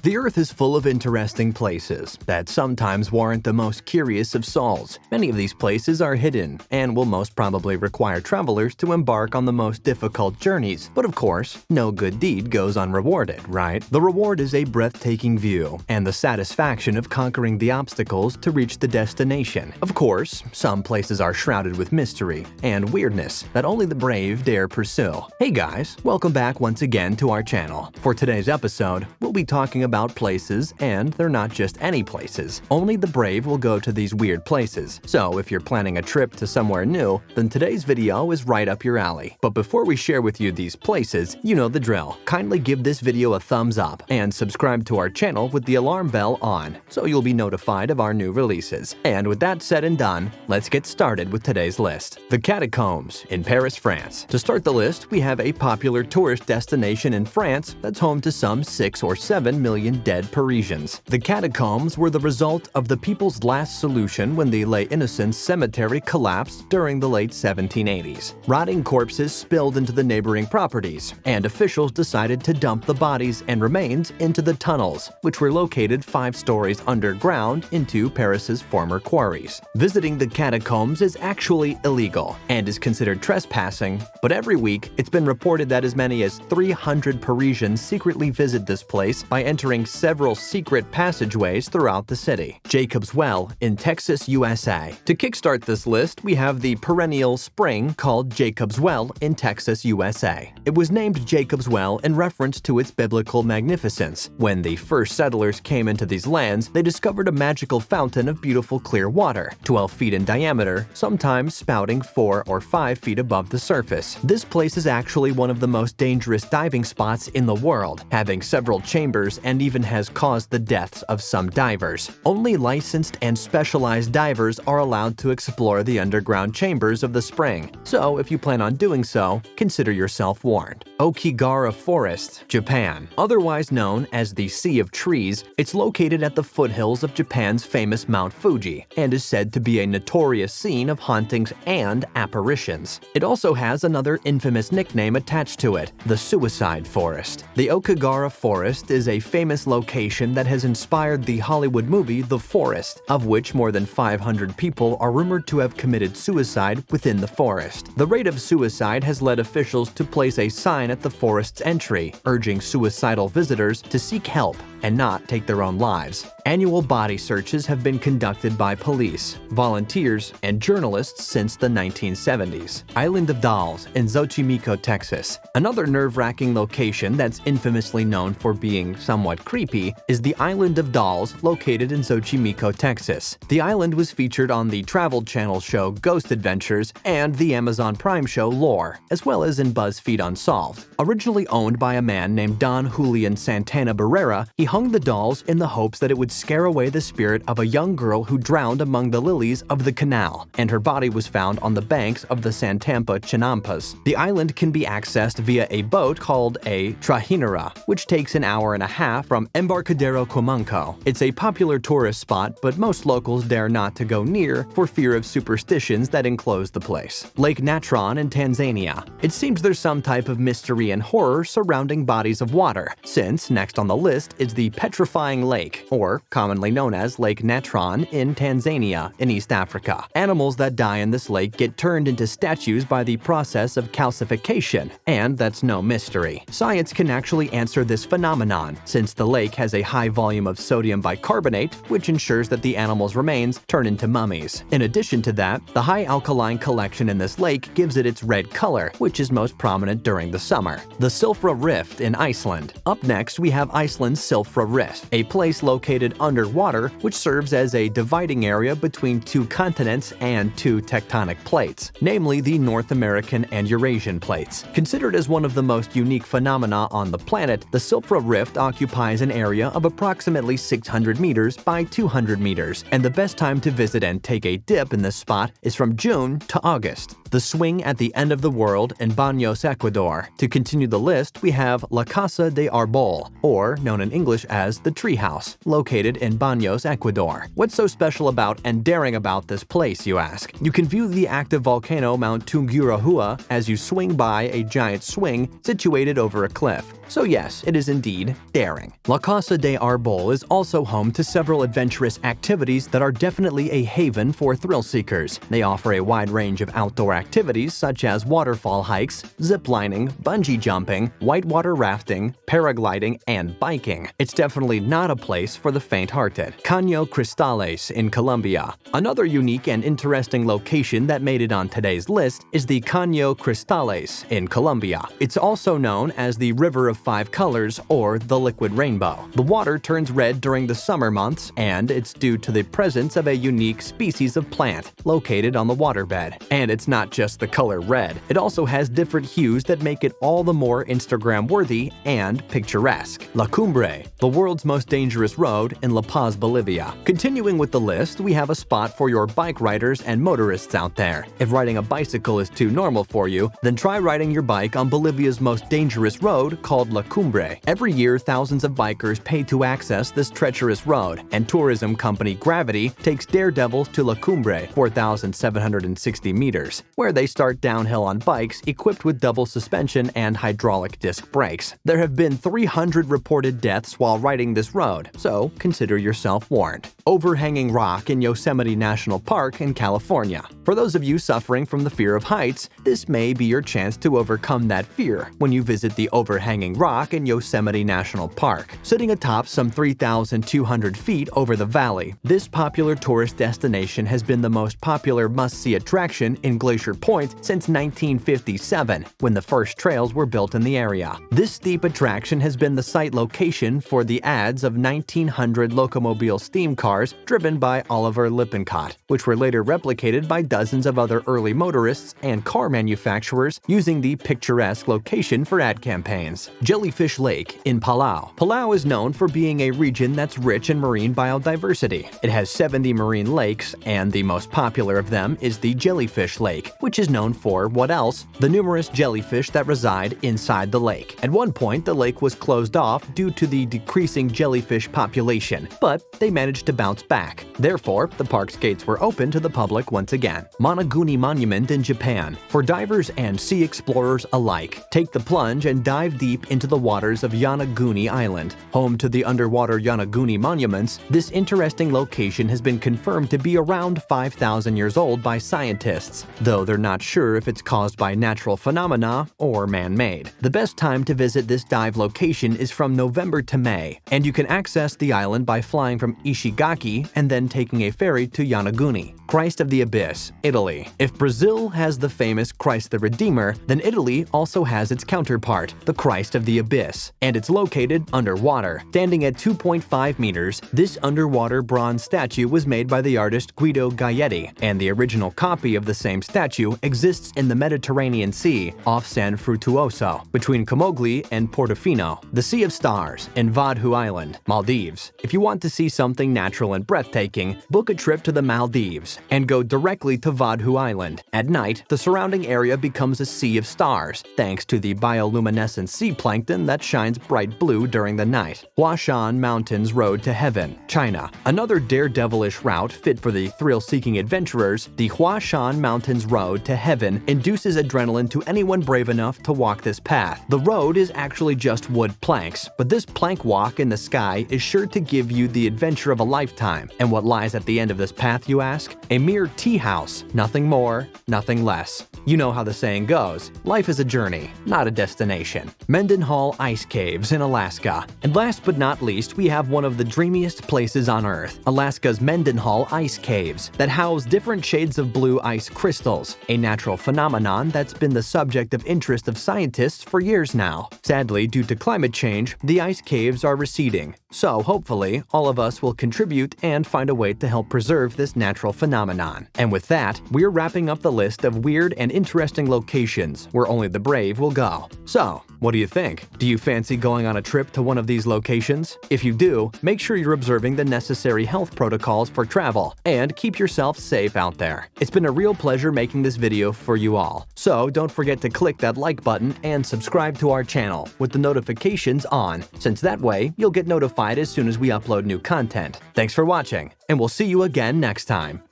The Earth is full of interesting places that sometimes warrant the most curious of souls. Many of these places are hidden and will most probably require travelers to embark on the most difficult journeys. But of course, no good deed goes unrewarded, right? The reward is a breathtaking view and the satisfaction of conquering the obstacles to reach the destination. Of course, some places are shrouded with mystery and weirdness that only the brave dare pursue. Hey guys, welcome back once again to our channel. For today's episode, we'll be talking about places, and they're not just any places. Only the brave will go to these weird places. So if you're planning a trip to somewhere new, then today's video is right up your alley. But before we share with you these places, you know the drill. Kindly give this video a thumbs up and subscribe to our channel with the alarm bell on, so you'll be notified of our new releases. And with that said and done, let's get started with today's list. The Catacombs in Paris, France. To start the list, we have a popular tourist destination in France that's home to some 6 or 7 million dead Parisians. The catacombs were the result of the people's last solution when the Les Innocents cemetery collapsed during the late 1780s. Rotting corpses spilled into the neighboring properties, and officials decided to dump the bodies and remains into the tunnels, which were located 5 stories underground into Paris's former quarries. Visiting the catacombs is actually illegal and is considered trespassing, but every week it's been reported that as many as 300 Parisians secretly visit this place by entering several secret passageways throughout the city. Jacob's Well in Texas, USA. To kickstart this list, we have the perennial spring called Jacob's Well in Texas, USA. It was named Jacob's Well in reference to its biblical magnificence. When the first settlers came into these lands, they discovered a magical fountain of beautiful clear water, 12 feet in diameter, sometimes spouting 4 or 5 feet above the surface. This place is actually one of the most dangerous diving spots in the world, having several chambers and even has caused the deaths of some divers. Only licensed and specialized divers are allowed to explore the underground chambers of the spring, so if you plan on doing so, consider yourself warned. Okigara Forest, Japan. Otherwise known as the Sea of Trees, it's located at the foothills of Japan's famous Mount Fuji and is said to be a notorious scene of hauntings and apparitions. It also has another infamous nickname attached to it, the Suicide Forest. The Okigara Forest is a famous location that has inspired the Hollywood movie The Forest, of which more than 500 people are rumored to have committed suicide within the forest. The rate of suicide has led officials to place a sign at the forest's entry, urging suicidal visitors to seek help and not take their own lives. Annual body searches have been conducted by police, volunteers, and journalists since the 1970s. Island of Dolls in Xochimilco, Texas. Another nerve-wracking location that's infamously known for being somewhat creepy is the Island of Dolls located in Xochimilco, Texas. The island was featured on the Travel Channel show Ghost Adventures and the Amazon Prime show Lore, as well as in BuzzFeed Unsolved. Originally owned by a man named Don Julian Santana Barrera, he hung the dolls in the hopes that it would scare away the spirit of a young girl who drowned among the lilies of the canal, and her body was found on the banks of the Santampa Chinampas. The island can be accessed via a boat called a trajinera, which takes an hour and a half from Embarcadero Cucamonga. It's a popular tourist spot, but most locals dare not to go near for fear of superstitions that enclose the place. Lake Natron in Tanzania. It seems there's some type of mystery and horror surrounding bodies of water, since next on the list is the Petrifying Lake, or commonly known as Lake Natron in Tanzania in East Africa. Animals that die in this lake get turned into statues by the process of calcification, and that's no mystery. Science can actually answer this phenomenon, since the lake has a high volume of sodium bicarbonate, which ensures that the animal's remains turn into mummies. In addition to that, the high alkaline collection in this lake gives it its red color, which is most prominent during the summer. The Silfra Rift in Iceland. Up next, we have Iceland's Silfra Rift, a place located underwater which serves as a dividing area between 2 continents and 2 tectonic plates, namely the North American and Eurasian plates. Considered as one of the most unique phenomena on the planet, the Silfra Rift occupies an area of approximately 600 meters by 200 meters, and the best time to visit and take a dip in this spot is from June to August. The Swing at the End of the World in Baños, Ecuador. To continue the list, we have La Casa de Arbol, or known in English English as the Treehouse, located in Baños, Ecuador. What's so special about and daring about this place, you ask? You can view the active volcano Mount Tungurahua as you swing by a giant swing situated over a cliff. So yes, it is indeed daring. La Casa de Arbol is also home to several adventurous activities that are definitely a haven for thrill seekers. They offer a wide range of outdoor activities such as waterfall hikes, zip lining, bungee jumping, whitewater rafting, paragliding, and biking. It's definitely not a place for the faint-hearted. Caño Cristales in Colombia. Another unique and interesting location that made it on today's list is the Caño Cristales in Colombia. It's also known as the River of Five Colors or the Liquid Rainbow. The water turns red during the summer months, and it's due to the presence of a unique species of plant located on the waterbed. And it's not just the color red, it also has different hues that make it all the more Instagram-worthy and picturesque. La Cumbre, the world's most dangerous road in La Paz, Bolivia. Continuing with the list, we have a spot for your bike riders and motorists out there. If riding a bicycle is too normal for you, then try riding your bike on Bolivia's most dangerous road called La Cumbre. Every year, thousands of bikers pay to access this treacherous road, and tourism company Gravity takes daredevils to La Cumbre, 4,760 meters, where they start downhill on bikes equipped with double suspension and hydraulic disc brakes. There have been 300 reported deaths while riding this road, so consider yourself warned. Overhanging Rock in Yosemite National Park in California. For those of you suffering from the fear of heights, this may be your chance to overcome that fear when you visit the Overhanging Rock in Yosemite National Park. Sitting atop some 3,200 feet over the valley, this popular tourist destination has been the most popular must-see attraction in Glacier Point since 1957, when the first trails were built in the area. This steep attraction has been the site location for the ads of 1,900 Locomobile steam cars driven by Oliver Lippincott, which were later replicated by dozens of other early motorists and car manufacturers using the picturesque location for ad campaigns. Jellyfish Lake in Palau. Palau is known for being a region that's rich in marine biodiversity. It has 70 marine lakes, and the most popular of them is the Jellyfish Lake, which is known for, what else? The numerous jellyfish that reside inside the lake. At one point, the lake was closed off due to the decreasing jellyfish population, but they managed to bounce back. Therefore, the park's gates were open to the public once again. Monoguni Monument in Japan. For divers and sea explorers alike, take the plunge and dive deep into the waters of Yonaguni Island. Home to the underwater Yonaguni monuments, this interesting location has been confirmed to be around 5,000 years old by scientists, though they're not sure if it's caused by natural phenomena or man-made. The best time to visit this dive location is from November to May, and you can access the island by flying from Ishigaki and then taking a ferry to Yonaguni. Christ of the Abyss, Italy. If Brazil has the famous Christ the Redeemer, then Italy also has its counterpart, the Christ of the Abyss, and it's located underwater. Standing at 2.5 meters, this underwater bronze statue was made by the artist Guido Gaetti, and the original copy of the same statue exists in the Mediterranean Sea off San Frutuoso, between Camogli and Portofino. The Sea of Stars in Vadhu Island, Maldives. If you want to see something natural and breathtaking, book a trip to the Maldives and go directly to Vadhu Island. At night, the surrounding area becomes a sea of stars, thanks to the bioluminescent sea plankton that shines bright blue during the night. Huashan Mountains Road to Heaven, China. Another daredevilish route fit for the thrill-seeking adventurers, the Huashan Mountains Road to Heaven induces adrenaline to anyone brave enough to walk this path. The road is actually just wood planks, but this plank walk in the sky is sure to give you the adventure of a lifetime. And what lies at the end of this path, you ask? A mere tea house, nothing more, nothing less. You know how the saying goes, life is a journey, not a destination. Mendenhall Ice Caves in Alaska. And last but not least, we have one of the dreamiest places on Earth, Alaska's Mendenhall Ice Caves, that house different shades of blue ice crystals, a natural phenomenon that's been the subject of interest of scientists for years now. Sadly, due to climate change, the ice caves are receding, so hopefully, all of us will contribute and find a way to help preserve this natural phenomenon. And with that, we're wrapping up the list of weird and interesting locations where only the brave will go. So, What do you think? Do you fancy going on a trip to one of these locations? If you do, make sure you're observing the necessary health protocols for travel and keep yourself safe out there. It's been a real pleasure making this video for you all. So don't forget to click that like button and subscribe to our channel with the notifications on, since that way you'll get notified as soon as we upload new content. Thanks for watching, and we'll see you again next time.